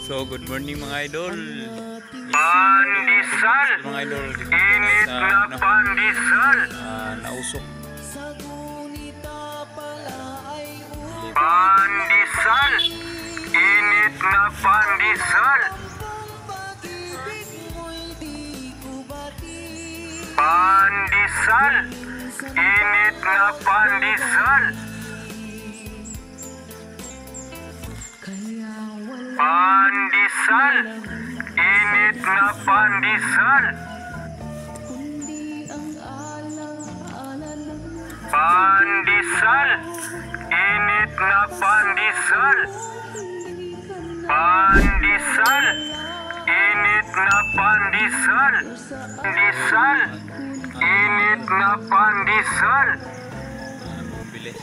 So, good morning mga idol. Pandesal, Mga idol, dito init sa na pandesal. nausok. Pandesal, init na pandesal. Pandesal, init na pandesal. Pandesal, init na pandesal. Pandesal, init na pandesal. Pandesal, init na pandesal. Pandesal, init na pandesal. Bumili.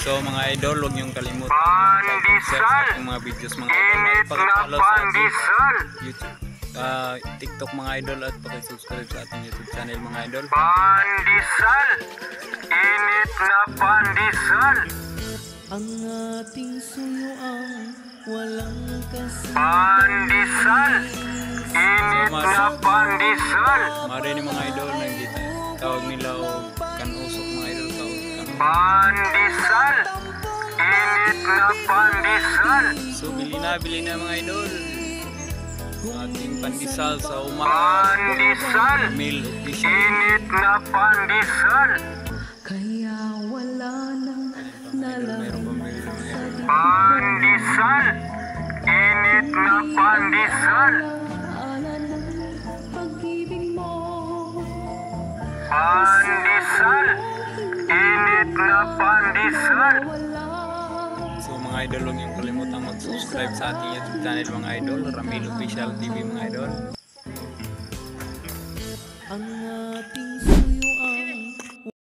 So mga idol, huwag niyong kalimutan Pandesal, sa ating mga videos mga idol. init na Pag-follow sa ating pandesal. YouTube, TikTok mga idol, at pag-subscribe sa ating YouTube channel mga idol. Pandesal, init na pandesal. Ang ating suyuan walang kasama. Pandesal, init na pandesal. Mari ni mga idol na hindi tawag nila o kanusok mga idol, tawag Pandesal, init na pandesal. So bili na mga idol ang ating pandesal sa umaga. Pandesal, Meal official. init na pandesal. Kaya wala nang Meron pa meal. Pandesal, init na pandesal. ala ng pag-ibig mo. Pandesal, init na pandesal. Wala So mga idol, huwag niyong kalimutan mag-subscribe sa ating YouTube channel mga idol, Ramil Official TV mga idol. ang ating